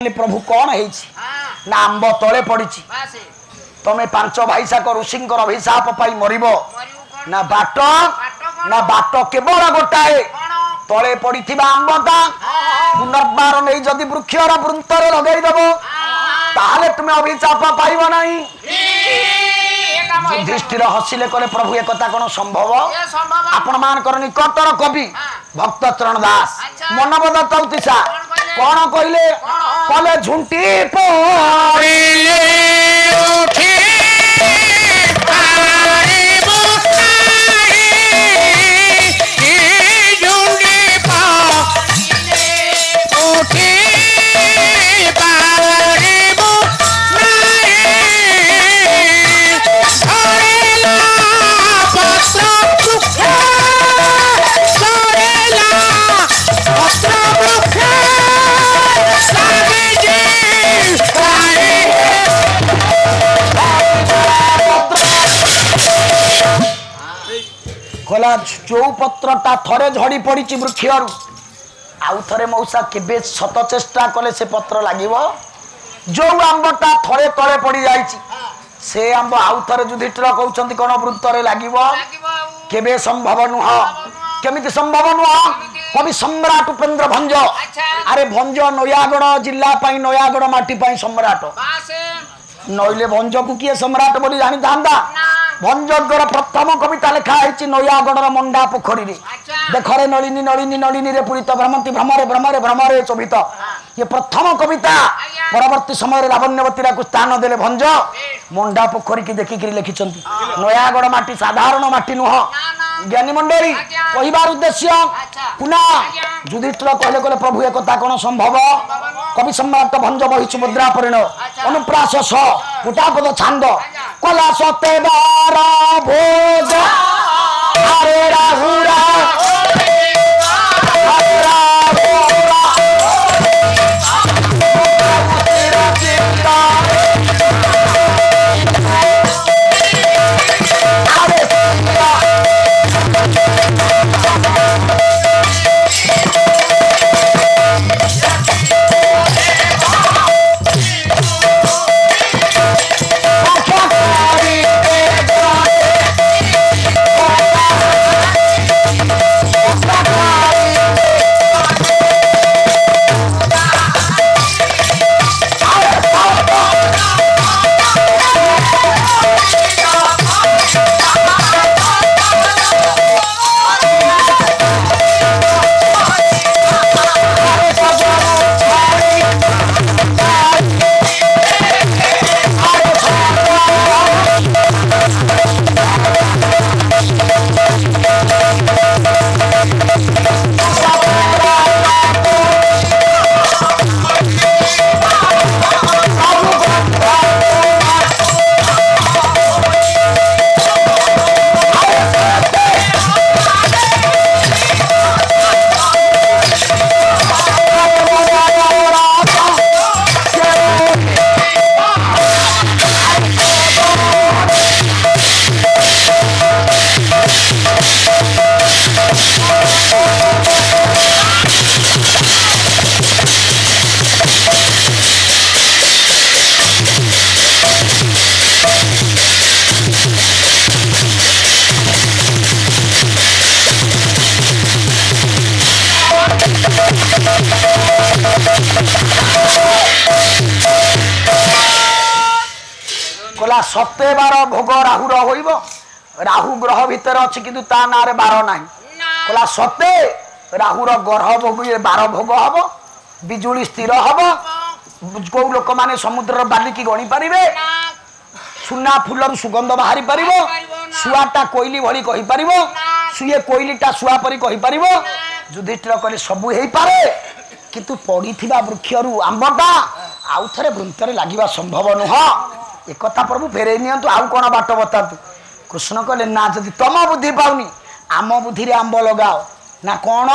प्रभु कौन है ना आंब तले पड़ी तमे पांच भाईसाक ऋषि अभिशाप पाई मरिब ना बाट केवल गोटाए तले पड़ी आंबटा पुनर्बार नहीं जदि वृक्षर वृंतर लगेदेव ताहले तुम्हें अभिशाप पाइब नहीं। युधिष्ठिर हसिले कले प्रभु एक कथा कौन संभव आपण मानकर निकटर कवि भक्त चरण दास मनबद चौतीसा कौन कहले कले झुंटी पड़िले उठी कला जो पत्रटा थरे झड़ी पड़ी वृक्षर आउ थे मौसा केबे शत चेष्टा कले से पत्र लगे जो आंबटा थरे तले पड़ी जाइए से आंब आउ थे युधिष्ठिर कहते कौन वृत्तरे लगे केबे संभव नुह केमिति संभव नुह कवि सम्राट उपेन्द्र भंज अरे भंज नयागढ़ जिला नयागढ़ माटी सम्राट नईले भंज को किए सम्राट बोली जानी था भंजगर प्रथम कविता लिखाई नयागढ़ मंडा पोखरी देखरे नलिनी नलिनी नलिनी रे पूरित भ्रमंती भ्रमरे भ्रमरे भ्रमरे चोभित ये प्रथम कविता परवर्ती समय लावण्यवती को स्थान देले भंज मंडा पोखरी की देखिक लिखिं नयागढ़ माटी साधारण माटी नुह ज्ञानी मंडली कहबार उद्देश्य पुनः युधिष्ठिर कहले कहले प्रभु एक कथा कौन संभव कवि सम्राट भंज बही सुभद्रा परिण अनुप्रास पुटापद छांद कला सते बार भोज अरे राहुरा कला सते बार भोग राहुर होइब राहु ग्रह भीतर अच्छी किंतु ता ना रे बार नाही कला सते राहुर ग्रह भोग बार भोग हम बिजुली स्थिर हम को लोक माने समुद्र बालिकी गणी पारिबे सुना फुलर सुगंध बाहरी पारिबो सुआटा कोइली भली कहि पारिबो सुए कोइलीटा सुआ परी कहि पारिबो युधिष्ठिर कहले सबु हेई पारे किंतु पड़ीथिबा वृक्षरु आंबटा आउ थरे वृंतरे लागिबा संभव नुह एक कथा प्रभु फेरे नियंतु आउ कोन बाट बतातु कृष्ण कहले ना जदि तम बुद्धि पाउनी आम बुद्धि रे आंब लगाओ ना कौन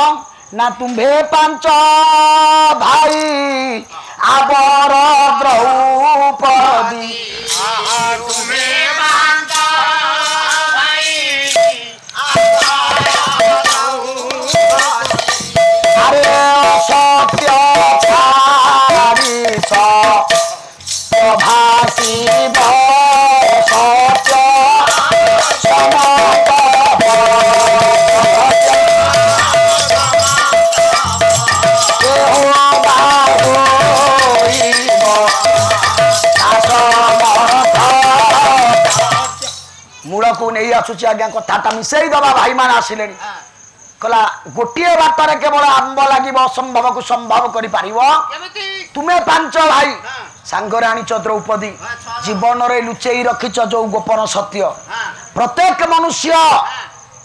ना तुम्भे पांच भाई आबर द्रौपदी तुम्हें अरे सत्य को नहीं आसुची आज्ञा कथाटा मिसई दबा भाई मान आसिले कहला गोटे बाटर केवल आंब लगे असंभव को संभव कर तुम्हें पांच भाई सांगरे आनीच द्रौपदी जीवन रे लुचेई रखिच जो गोपन सत्य प्रत्येक मनुष्य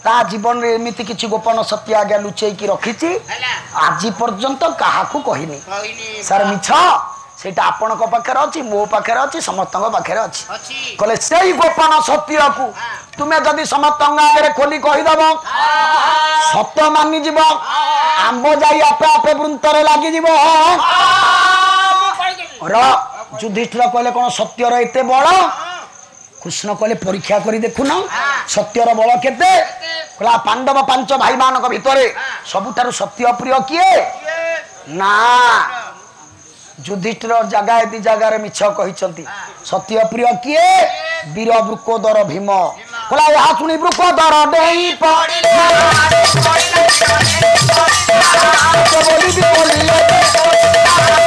ता जीवन रे एमिति किछि गोपन सत्य आज्ञा लुचेई की रखिछि आज पर्यंत काहाकू कहिनी सर मिछ सेटा आपण को पाखे अछि मो पाखे अछि समस्त पाखे अछि कहले सेई गोपन सत्य को तुमे जदि समस्त आगे खोली कहि दबो सत्य मानि जीव आंब जाई आपे आपे वृंतरे लागि जीव र युधिष्ठिर कहले कोन सत्यर एते बड़ कृष्ण कहले परीक्षा करी देखुन सत्यर बल केते कहला पांडव पांच भाई मानक भितरे सबुठारु सत्य प्रिय किए ना युधिष्ठिर जगह यदि जगार मिछ कहिसंती सत्य प्रिय किए वीर वृकोदर भीम कहला यहा सुनी वृकोदर देई पड़िले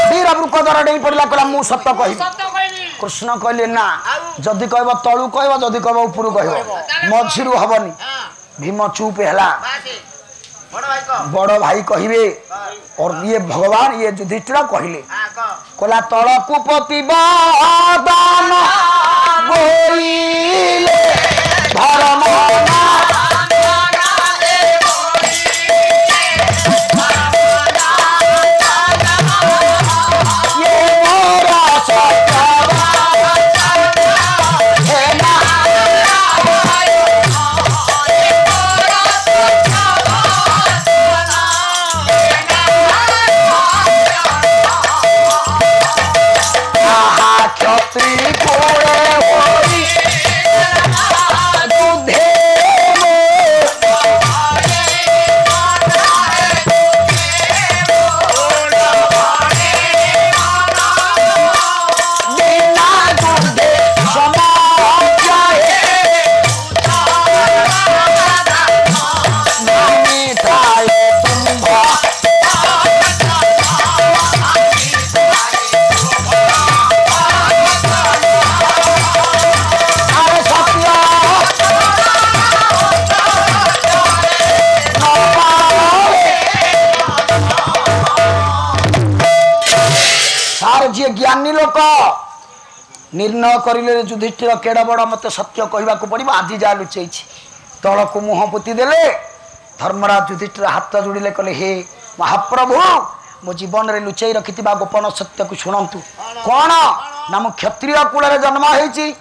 वीर वृकोदर देई पड़िला कहला मु सत्य कहि कृष्ण कहले ना जदि कहब तळु कहब जदि कहब उपरु कहब मझिरु हबनी भीम चुप हैला बड़ भाई कहिबे और ये भगवान ये युधिष्ठिर कहले कहला तळकु प्रतिबादान गोइले धर्म ज्ञानी लोक निर्णय करिले युधिष्ठिर केड़ा बड़ मत सत्य कहवा को पड़ो आज जा लुचई तल को मुह पोती देले धर्मराज युधिष्ठिर हाथ जोड़िले कहले हे महाप्रभु मो जीवन रे लुचई रखि गोपन सत्य को शुणु कौन ना मो क्षत्रिय कूल जन्म होती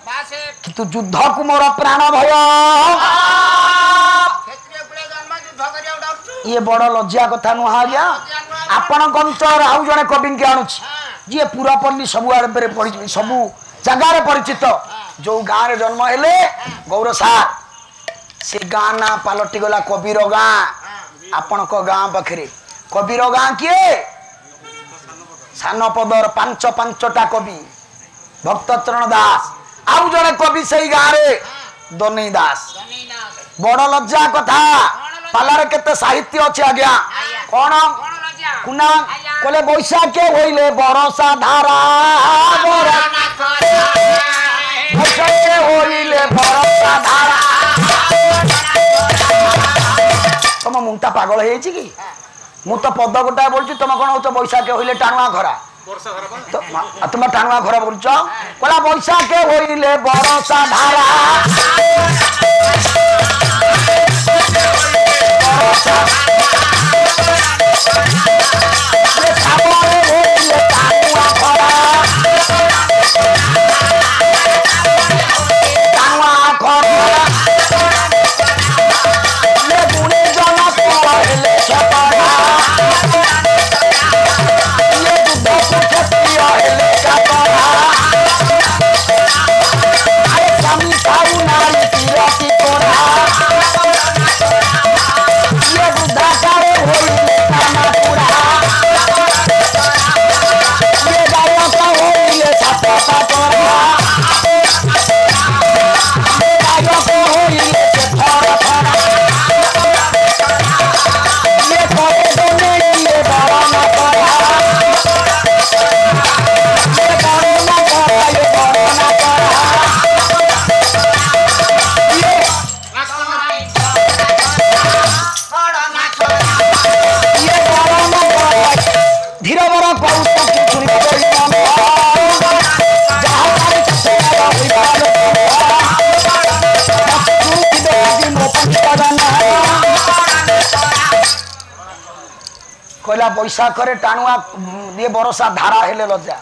किंतु युद्ध को मोर प्राण भय ये बड़ लज्जा कथा नुह आज्ञा आपण कंचर आउ जड़े कवि के आणुची जी पूरापल्ली सबु आड़े पड़ी सबु जगार परिचित जो गाँव रे जन्म हेले गौर सार से गाँ ना पलटि गला कबीर गाँ आपण गाँ पाखे कबीर गाँ किए सान पदर पांच पांचटा कवि भक्तचरण दास आउ जड़े कवि से गाँव रे दनई दास बड़ लज्जा कथा पालार केते साहित्य अच्छे आज्ञा कौन कुना कोले बैशाख होइले बरसा धारा बैशाख होइले बरसा धारा तुम मुंटा पागल है कि मु तो पद गोटा बोलছি तुम कौन हो बैशाख होइले टाणुआ घरा तुम टाणुआ घर बोलछ कोला बैशाख होइले बरसा धारा ये बुद्धा कहला बैशाख रे टाणुआ ये बरसा धारा हेले लज्जा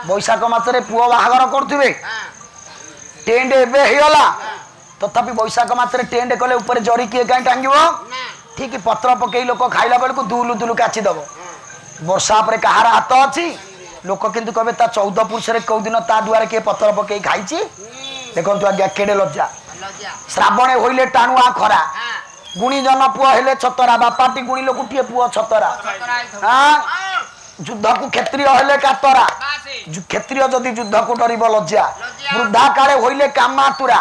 बैशाख मासरे पुओ बाहागर करथिबे टेंट एबे हेला तथापि बैशाख मासरे टेंट कले ऊपर जड़ी किए काई टांगिबो ठीक पत्र पकई लोक खाइला बेलको दुलु दुलु काची दबो वर्षा पर कहार हाथ अच्छी लोक किंतु कहे ता 14 पुरुष कौ दिन ता दुआरे किए पत्र पकई खाई देखु आज्ञा केड़े लज्जा श्रावणे होइले टाणुआ खरा गुणी जन पुआ हेले छतरा बापाटी गुणी लोकुटिए पुआ छतरा युद्ध को क्षत्रिय हेले कातरा क्षत्रिय जदि युद्ध को डरिब लज्जा वृद्धा काले होइले कामातुरा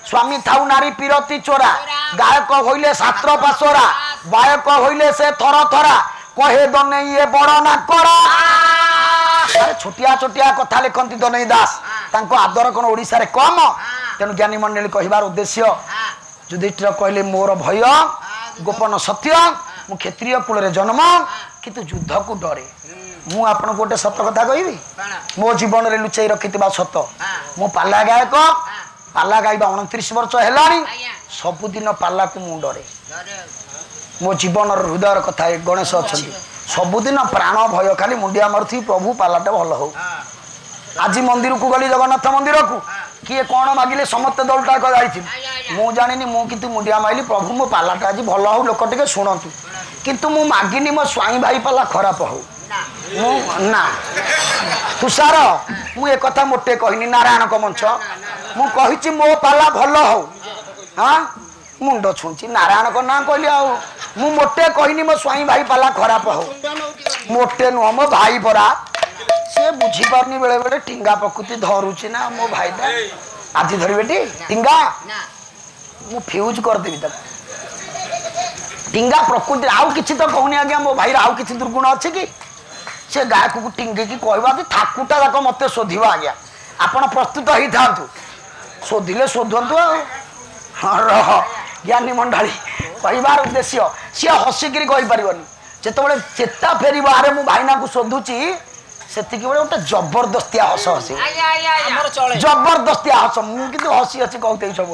स्वामी थाउ नारी पीरती चोरा गायक होइले शास्त्र पासोरा गायक होइले से थर थरा कहे दने ये बड़ ना करा अरे छोटिया छोटिया कथा लिखती दनई दास तांको आदर कोन ओडिसा रे कम तेनु ज्ञानी मंडली कहिबार उद्देश्य युधिष्ठिर कहले मोर भय गोपन सत्य मु क्षत्रिय कुल रे जन्म किंतु युद्ध को डरे मु आपन गोटे सत कथा कहबी मो जीवन रे लुचाई रखितबा सत मु पाला गायक पाला गाइबा 29 वर्ष हेलानी सबुदिन पाला को मु डरे मो जीवन हृदय कथा गणेश अच्छा सबुदिन प्राण भय खाली मुंडिया मारुथी प्रभु पालाटे भल हो आज मंदिर को गली जगन्नाथ मंदिर को किए कौन मागिले समस्त दलटा जाइए मु जानी मु किंतु मुंडिया माइली प्रभु मो पालाटा आज भल हो लोक टे शुणु किंतु मु मागिनी मो स्वाई भाई पाला खराब हो ना तुषार मु एक कथा मोटे कहनी नारायण को मंच मु कहिछि मो पाला भल हो हाँ मुंड छुंची नारायण को ना कहली आ मु मोटे कहनी मो स्वाई भाई पाला खराब हो मोटे नुह मो भाई परा से बुझी पारनी बेले बेले टिंगा प्रकृति धरुची ना मो भाई आज धरी बेटी टिंगा मु फ्यूज कर देबी तक टिंगा प्रकृति आउ किछि तो कहनी आज्ञा मो भाई आउ किछि दुर्गुण अछि कि से गायक को टिंगे की कहबा कि ठाकुटा जाक मते शोधिबा आज्ञा आपण प्रस्तुत होई थांतु शोधिले शोधंतु रह ज्ञानी मंडली कहबार उद्देश्य सी हसिकी कहीपर जिते चेता फेर अरे मु भाईना को शोधुची से गोटे जबरदस्तिया हस हसी जबरदस्तिया हस मुझे हसी हसी कहते सब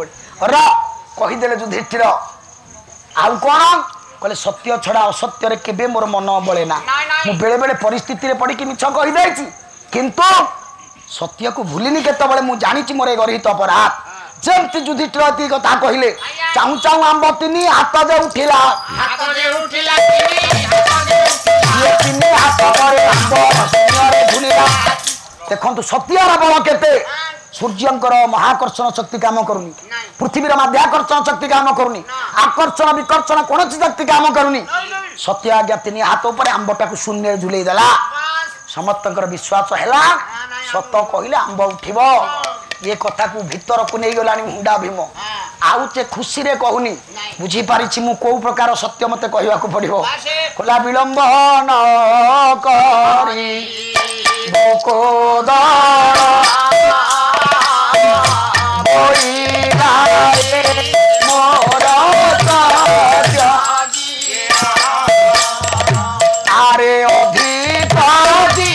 कहीदे युधिष्ठिर आउ कौन कहले सत्य छड़ा असत्य केबे मोर मन बले ना मु बेले बेले परिस्थिति पड़ी मिछ कहीदे किंतु सत्य को भूलिनी केतबले मु जानी मोर गर्हित अपराध जमती युधिष्ठिर कथा कहले चाहू चाहू आंब तीन हाथ जे उठिला देखु सत्यर बल केते सूर्यंकर महाकर्षण शक्ति काम करूनी पृथ्वीर माध्याकर्षण शक्ति काम करूनी आकर्षण विकर्षण कौन शक्ति काम करूनी सत्य आज्ञा तीन हाथ उपर आंबटा को शून्य झुलई देला समस्त विश्वास है सत कहले आंब उठिब ये कथा को भीतर को नहीं गलानी हुंडा भीम आउ चे खुशी रे कहूनी बुझी पारिछि मु को प्रकार सत्य मते कहवा को पड़िबो कोला विलंब न करी बको दा ओई गाए मोर सत्य आरे अधिकारी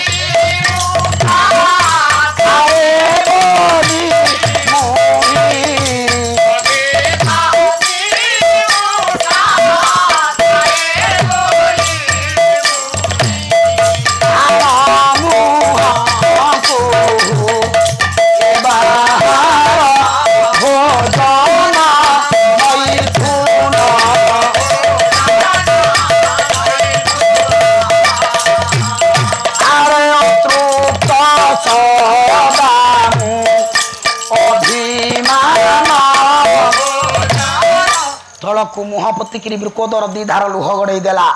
को मुह पतिकी वृकोदर दी धार लुह गड़े देला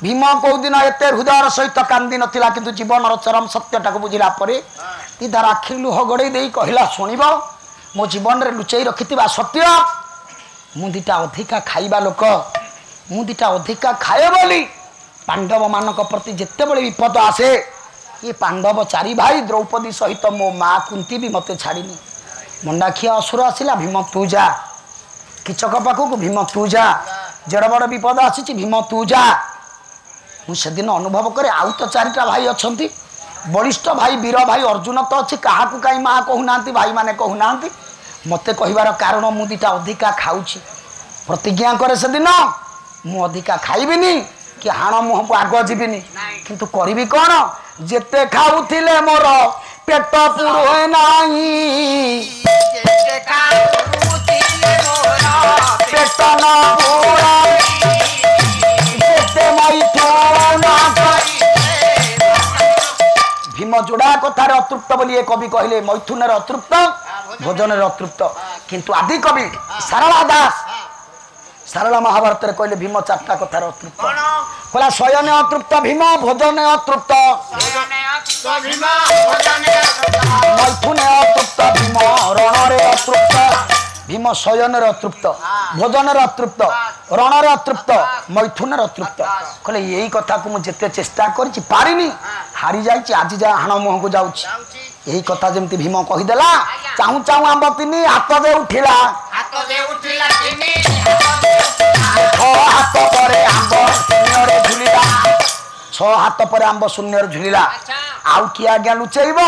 भीम कौ दिन एत हृदय सहित कांदी नथिला किंतु जीवन चरम सत्यटा को बुझिला परे दी धार आखि लुह गड़े दे कहला शुणिब मो जीवन रे लुचई रखिथिबा सत्य मु दिटा अधिका खाइबा लोक मु दिटा अधिका खाए बोली पांडव मानक प्रति जेते बळे विपद आसे ये पांडव चारि भाई द्रौपदी सहित मो माँ कुंती भी मते छाड़ीनी मंडाखिया असुर आसिला भीम तू जा किचक पाखक भीम तू जा जड़ बड़ विपद आसी भीम तू जा मुझे दिन अनुभव करे आउ तो चारिटा भाई अच्छा बलिष्ठ भाई वीर भाई अर्जुन तो अच्छी क्या कहीं माँ कहूना भाई मैंने कहूना मत कहबार कारण मुझा अधिका खाऊँ प्रतिज्ञा करे से दिन मु अधिका खाइबिनी कि हाण मुह को आग जीविनी किंतु करी कौन जेते खाऊले मोर पेट पुरोए नाही पेट न पूरा जेते मैथुन भीम जोड़ा कथार अतृप्त बोली कवि कहले मैथुन अतृप्त भोजन अतृप्त किंतु आदि कवि सारला दास सारला महाभारत कहले भीम चार्टा कथार अतृप्त कहला शयन अतृप्त भीम भोजन अतृप्त मैथुन अतृप्त भीम रणरे अतृप्त भीम शयन अतृप्त भोजन अतृप्त रण अतृप्त मैथुन अतृप्त कहले यही कथा को मुझे चेष्टा करी पारिनी हारी जाइए आज जा हाण मुह को जाऊँ यही कथा जमती भीम कहीदेला चाहू चाहू आंब तीनी हाथ दे उठिला हाथ पर आंब शून्य झुलिला 6 हाथ पर आंब शून्य झुलिला आउ किए आज्ञा लुचेब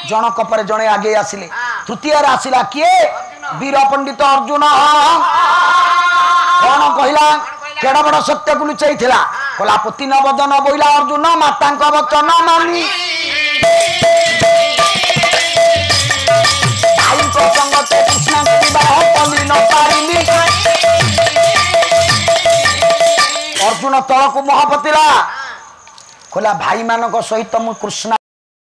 जनक पर जड़े आगे आसिले तृतीय आसिला किए वीर पंडित अर्जुन कौन कहला केड़ बड़ सत्य को लुचाई कहला पति न बदन बोइला अर्जुन माता वचन मानी अर्जुन तल को मुह पतिला कहला भाई मान सहित मु कृष्ण